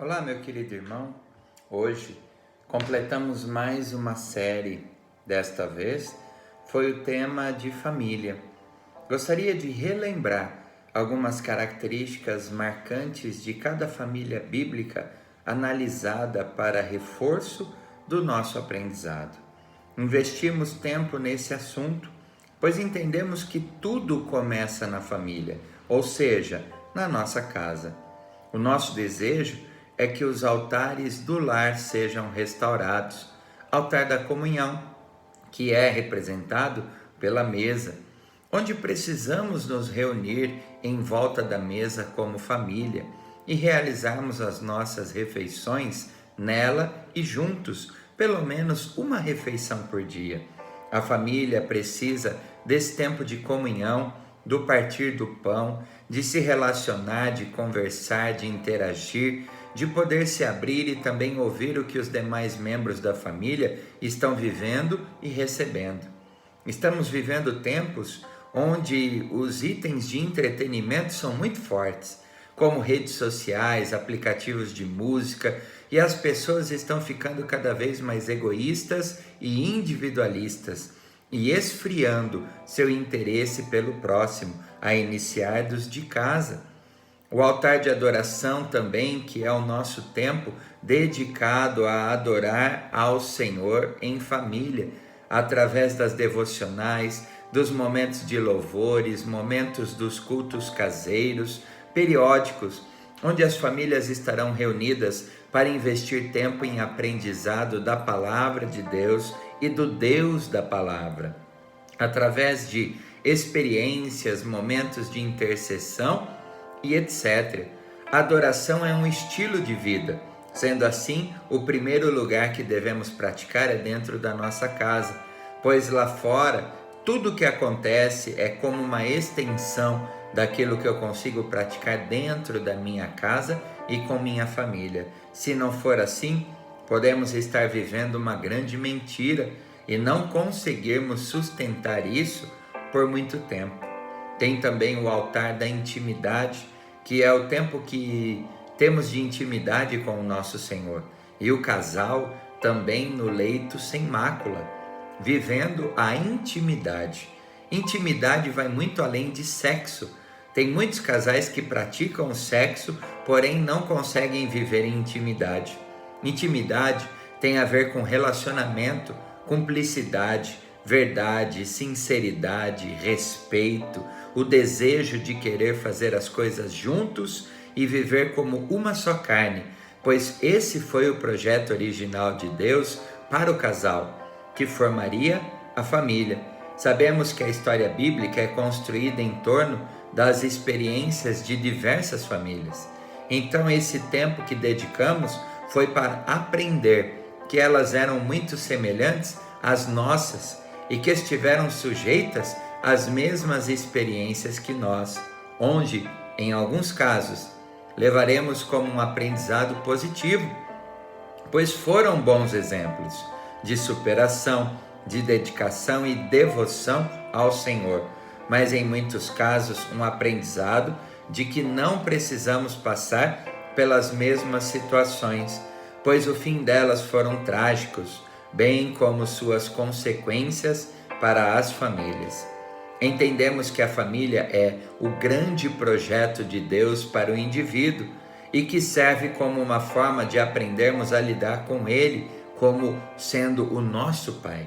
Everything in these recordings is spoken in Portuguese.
Olá, meu querido irmão. Hoje completamos mais uma série. Desta vez foi o tema de família. Gostaria de relembrar algumas características marcantes de cada família bíblica analisada para reforço do nosso aprendizado. Investimos tempo nesse assunto, pois entendemos que tudo começa na família, ou seja, na nossa casa. O nosso desejo é que os altares do lar sejam restaurados, altar da comunhão, que é representado pela mesa, onde precisamos nos reunir em volta da mesa como família e realizarmos as nossas refeições nela e juntos, pelo menos uma refeição por dia. A família precisa desse tempo de comunhão, do partir do pão, de se relacionar, de conversar, de interagir, de poder se abrir e também ouvir o que os demais membros da família estão vivendo e recebendo. Estamos vivendo tempos onde os itens de entretenimento são muito fortes, como redes sociais, aplicativos de música, e as pessoas estão ficando cada vez mais egoístas e individualistas e esfriando seu interesse pelo próximo, a iniciar dos de casa. O altar de adoração também, que é o nosso tempo dedicado a adorar ao Senhor em família, através das devocionais, dos momentos de louvores, momentos dos cultos caseiros, periódicos, onde as famílias estarão reunidas para investir tempo em aprendizado da palavra de Deus e do Deus da palavra, através de experiências, momentos de intercessão e etc. A adoração é um estilo de vida. Sendo assim, o primeiro lugar que devemos praticar é dentro da nossa casa, pois lá fora tudo o que acontece é como uma extensão daquilo que eu consigo praticar dentro da minha casa e com minha família. Se não for assim, podemos estar vivendo uma grande mentira e não conseguirmos sustentar isso por muito tempo. Tem também o altar da intimidade, que é o tempo que temos de intimidade com o nosso Senhor. E o casal também no leito sem mácula, vivendo a intimidade. Intimidade vai muito além de sexo. Tem muitos casais que praticam o sexo, porém não conseguem viver em intimidade. Intimidade tem a ver com relacionamento, cumplicidade, verdade, sinceridade, respeito, o desejo de querer fazer as coisas juntos e viver como uma só carne, pois esse foi o projeto original de Deus para o casal, que formaria a família. Sabemos que a história bíblica é construída em torno das experiências de diversas famílias. Então esse tempo que dedicamos foi para aprender que elas eram muito semelhantes às nossas e que estiveram sujeitas às mesmas experiências que nós, onde, em alguns casos, levaremos como um aprendizado positivo, pois foram bons exemplos de superação, de dedicação e devoção ao Senhor, mas em muitos casos um aprendizado de que não precisamos passar pelas mesmas situações, pois o fim delas foram trágicos, bem como suas consequências para as famílias. Entendemos que a família é o grande projeto de Deus para o indivíduo e que serve como uma forma de aprendermos a lidar com Ele como sendo o nosso Pai.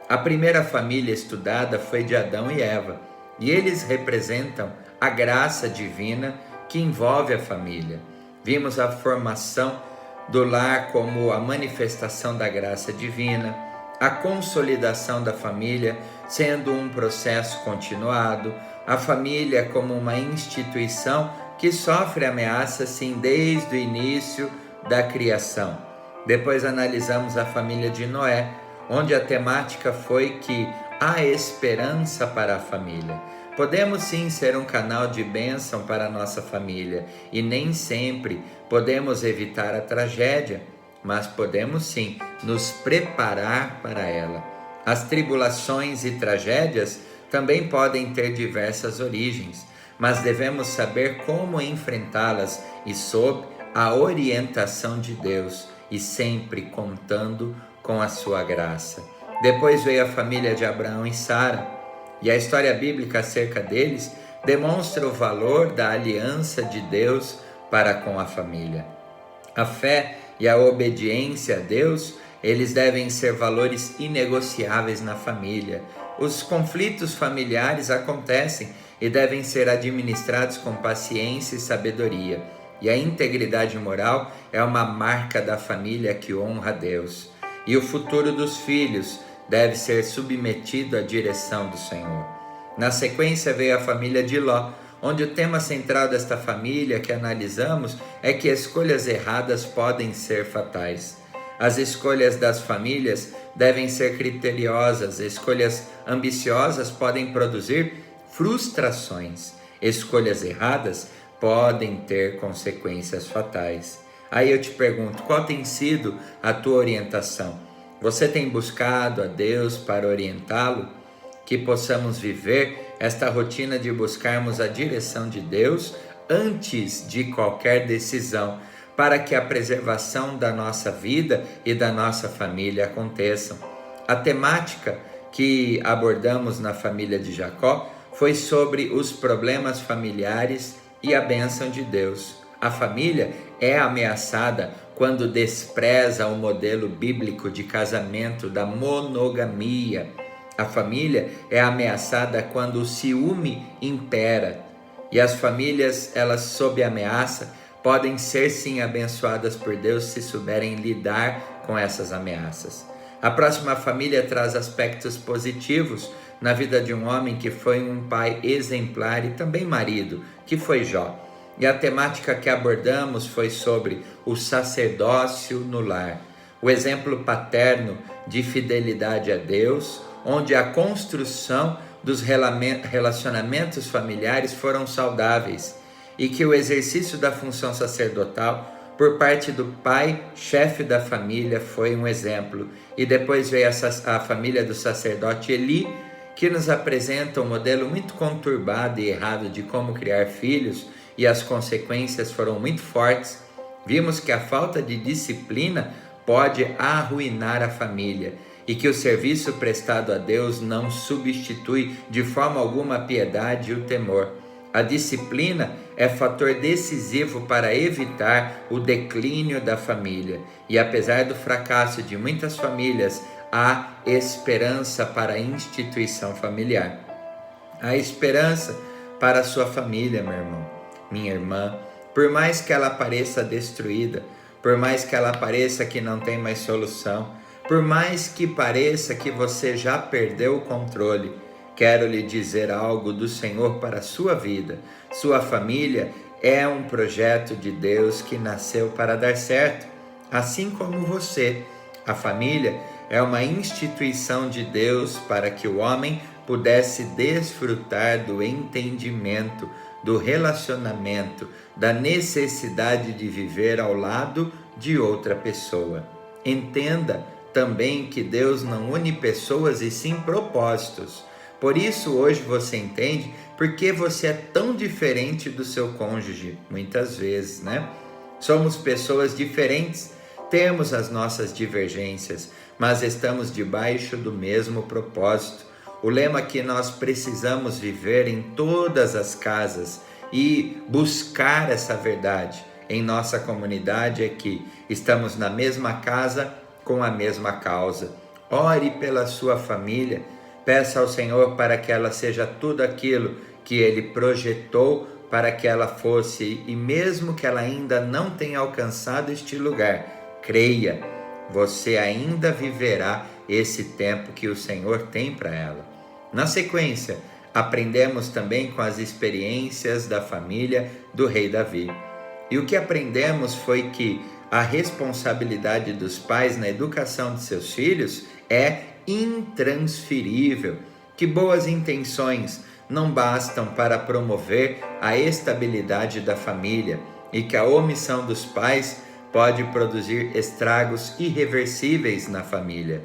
A primeira família estudada foi de Adão e Eva, e eles representam a graça divina que envolve a família. Vimos a formação do lar como a manifestação da graça divina, a consolidação da família sendo um processo continuado, a família como uma instituição que sofre ameaça sim desde o início da criação. Depois analisamos a família de Noé, onde a temática foi que há esperança para a família. Podemos sim ser um canal de bênção para a nossa família e nem sempre podemos evitar a tragédia, mas podemos sim nos preparar para ela. As tribulações e tragédias também podem ter diversas origens, mas devemos saber como enfrentá-las e sob a orientação de Deus e sempre contando com a sua graça. Depois veio a família de Abraão e Sara, e a história bíblica acerca deles demonstra o valor da aliança de Deus para com a família. A fé e a obediência a Deus, eles devem ser valores inegociáveis na família. Os conflitos familiares acontecem e devem ser administrados com paciência e sabedoria. E a integridade moral é uma marca da família que honra a Deus. E o futuro dos filhos deve ser submetido à direção do Senhor. Na sequência veio a família de Ló, onde o tema central desta família que analisamos é que escolhas erradas podem ser fatais. As escolhas das famílias devem ser criteriosas, escolhas ambiciosas podem produzir frustrações, escolhas erradas podem ter consequências fatais. Aí eu te pergunto, qual tem sido a tua orientação? Você tem buscado a Deus para orientá-lo? Que possamos viver esta rotina de buscarmos a direção de Deus antes de qualquer decisão, para que a preservação da nossa vida e da nossa família aconteçam. A temática que abordamos na família de Jacó foi sobre os problemas familiares e a bênção de Deus. A família é ameaçada quando despreza o modelo bíblico de casamento da monogamia. A família é ameaçada quando o ciúme impera. E as famílias, elas sob ameaça, podem ser sim abençoadas por Deus se souberem lidar com essas ameaças. A próxima família traz aspectos positivos na vida de um homem que foi um pai exemplar e também marido, que foi Jó. E a temática que abordamos foi sobre o sacerdócio no lar, o exemplo paterno de fidelidade a Deus, onde a construção dos relacionamentos familiares foram saudáveis e que o exercício da função sacerdotal por parte do pai, chefe da família, foi um exemplo. E depois veio a família do sacerdote Eli, que nos apresenta um modelo muito conturbado e errado de como criar filhos, e as consequências foram muito fortes. Vimos que a falta de disciplina pode arruinar a família e que o serviço prestado a Deus não substitui de forma alguma a piedade e o temor. A disciplina é fator decisivo para evitar o declínio da família. E apesar do fracasso de muitas famílias, há esperança para a instituição familiar. Há esperança para a sua família, meu irmão, minha irmã. Por mais que ela pareça destruída, por mais que ela pareça que não tem mais solução, por mais que pareça que você já perdeu o controle, quero lhe dizer algo do Senhor para a sua vida. Sua família é um projeto de Deus que nasceu para dar certo, assim como você. A família é uma instituição de Deus para que o homem pudesse desfrutar do entendimento, do relacionamento, da necessidade de viver ao lado de outra pessoa. Entenda também que Deus não une pessoas e sim propósitos. Por isso hoje você entende por que você é tão diferente do seu cônjuge, muitas vezes, né? Somos pessoas diferentes, temos as nossas divergências, mas estamos debaixo do mesmo propósito. O lema que nós precisamos viver em todas as casas e buscar essa verdade em nossa comunidade é que estamos na mesma casa com a mesma causa. Ore pela sua família, peça ao Senhor para que ela seja tudo aquilo que Ele projetou para que ela fosse, e mesmo que ela ainda não tenha alcançado este lugar, creia, você ainda viverá esse tempo que o Senhor tem para ela. Na sequência, aprendemos também com as experiências da família do rei Davi. E o que aprendemos foi que a responsabilidade dos pais na educação de seus filhos é intransferível, que boas intenções não bastam para promover a estabilidade da família e que a omissão dos pais pode produzir estragos irreversíveis na família.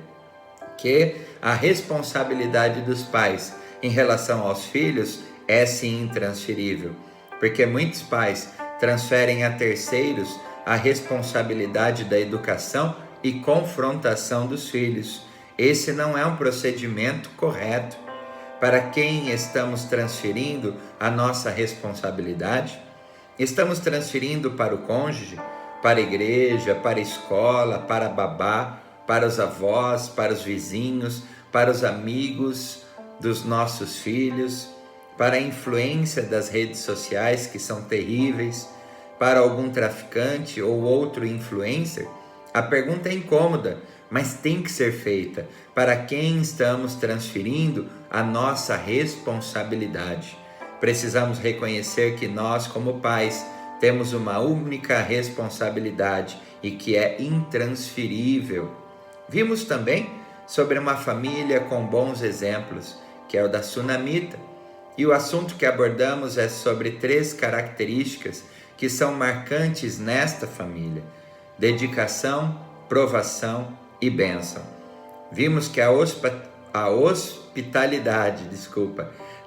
Que a responsabilidade dos pais em relação aos filhos é sim intransferível, porque muitos pais transferem a terceiros a responsabilidade da educação e confrontação dos filhos. Esse não é um procedimento correto. Para quem estamos transferindo a nossa responsabilidade? Estamos transferindo para o cônjuge, para a igreja, para a escola, para a babá, para os avós, para os vizinhos, para os amigos dos nossos filhos, para a influência das redes sociais, que são terríveis, para algum traficante ou outro influencer? A pergunta é incômoda, mas tem que ser feita. Para quem estamos transferindo a nossa responsabilidade? Precisamos reconhecer que nós, como pais, temos uma única responsabilidade e que é intransferível. Vimos também sobre uma família com bons exemplos, que é o da Sunamita. E o assunto que abordamos é sobre 3 características que são marcantes nesta família: dedicação, provação e bênção. Vimos que a hospitalidade,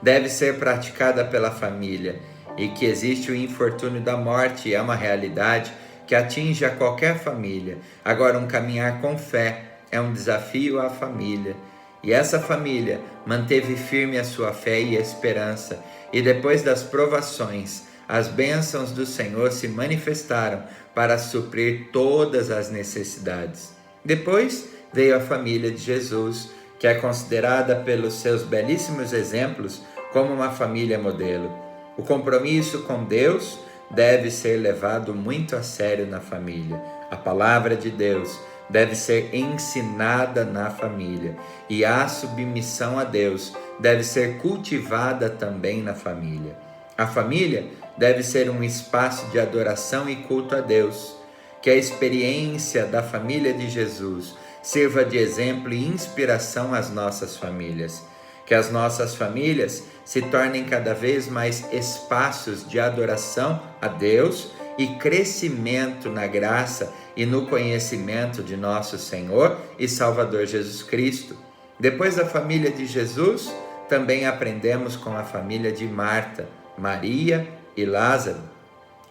deve ser praticada pela família e que existe o infortúnio da morte, é uma realidade que atinge a qualquer família. Agora, um caminhar com fé é um desafio à família. E essa família manteve firme a sua fé e esperança, e depois das provações, as bênçãos do Senhor se manifestaram para suprir todas as necessidades. Depois veio a família de Jesus, que é considerada pelos seus belíssimos exemplos como uma família modelo. O compromisso com Deus deve ser levado muito a sério na família. A palavra de Deus deve ser ensinada na família, e a submissão a Deus deve ser cultivada também na família. A família deve ser um espaço de adoração e culto a Deus. Que a experiência da família de Jesus sirva de exemplo e inspiração às nossas famílias. Que as nossas famílias se tornem cada vez mais espaços de adoração a Deus e crescimento na graça e no conhecimento de nosso Senhor e Salvador Jesus Cristo. Depois da família de Jesus, também aprendemos com a família de Marta, Maria e Lázaro,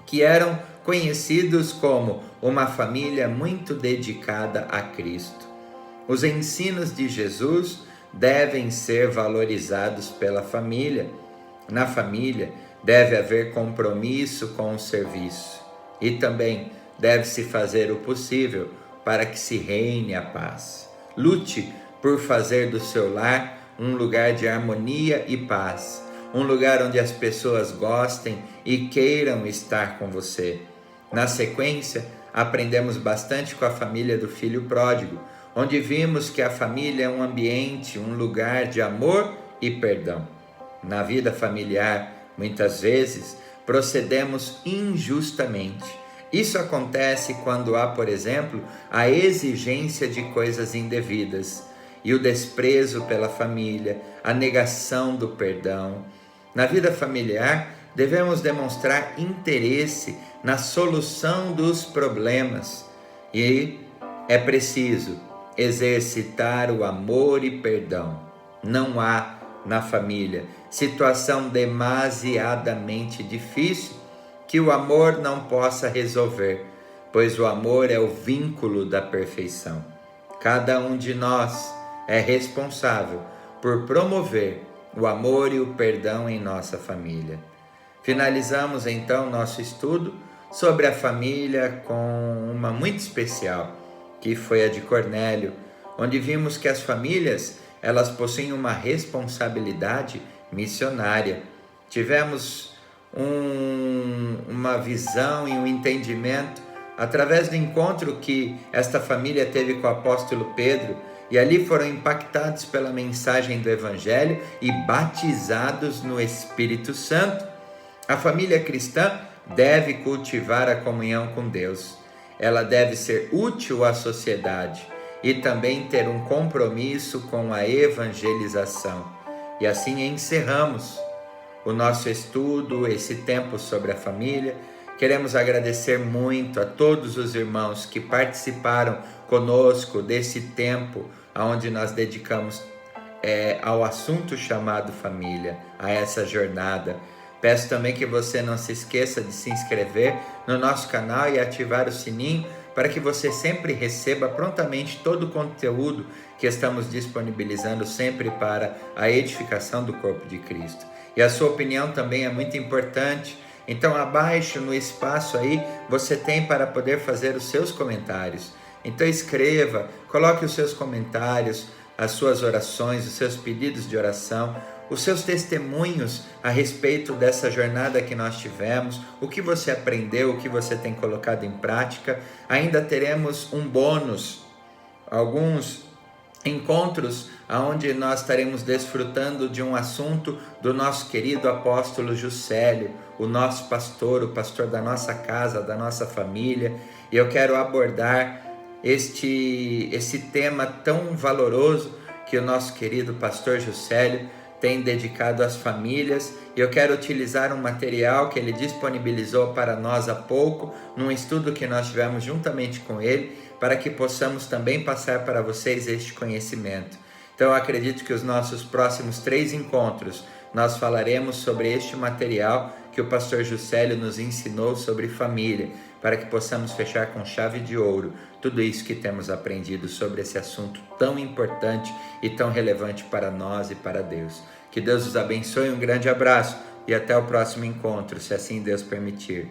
que eram conhecidos como uma família muito dedicada a Cristo. Os ensinos de Jesus devem ser valorizados pela família. Na família deve haver compromisso com o serviço e também deve-se fazer o possível para que se reine a paz. Lute por fazer do seu lar um lugar de harmonia e paz, um lugar onde as pessoas gostem e queiram estar com você. Na sequência, aprendemos bastante com a família do filho pródigo, onde vimos que a família é um ambiente, um lugar de amor e perdão. Na vida familiar, muitas vezes, procedemos injustamente. Isso acontece quando há, por exemplo, a exigência de coisas indevidas e o desprezo pela família, a negação do perdão. Na vida familiar, devemos demonstrar interesse na solução dos problemas e é preciso exercitar o amor e perdão. Não há na família situação demasiadamente difícil que o amor não possa resolver, pois o amor é o vínculo da perfeição. Cada um de nós é responsável por promover o amor e o perdão em nossa família. Finalizamos então nosso estudo sobre a família com uma muito especial, que foi a de Cornélio, onde vimos que as famílias, elas possuem uma responsabilidade missionária. Tivemos uma visão e um entendimento através do encontro que esta família teve com o apóstolo Pedro, e ali foram impactados pela mensagem do Evangelho e batizados no Espírito Santo. A família cristã deve cultivar a comunhão com Deus. Ela deve ser útil à sociedade e também ter um compromisso com a evangelização. E assim encerramos o nosso estudo, esse tempo sobre a família. Queremos agradecer muito a todos os irmãos que participaram conosco desse tempo onde nós dedicamos ao assunto chamado família, a essa jornada. Peço também que você não se esqueça de se inscrever no nosso canal e ativar o sininho para que você sempre receba prontamente todo o conteúdo que estamos disponibilizando sempre para a edificação do corpo de Cristo. E a sua opinião também é muito importante. Então, abaixo no espaço aí, você tem para poder fazer os seus comentários. Então, escreva, coloque os seus comentários, as suas orações, os seus pedidos de oração, os seus testemunhos a respeito dessa jornada que nós tivemos, o que você aprendeu, o que você tem colocado em prática. Ainda teremos um bônus, alguns encontros onde nós estaremos desfrutando de um assunto do nosso querido apóstolo Juscelio, o nosso pastor, o pastor da nossa casa, da nossa família. E eu quero abordar esse tema tão valoroso que o nosso querido pastor Juscelio tem dedicado às famílias. E eu quero utilizar um material que ele disponibilizou para nós há pouco, num estudo que nós tivemos juntamente com ele, para que possamos também passar para vocês este conhecimento. Então eu acredito que os nossos próximos 3 encontros nós falaremos sobre este material que o pastor Juscelio nos ensinou sobre família, para que possamos fechar com chave de ouro tudo isso que temos aprendido sobre esse assunto tão importante e tão relevante para nós e para Deus. Que Deus os abençoe, um grande abraço e até o próximo encontro, se assim Deus permitir.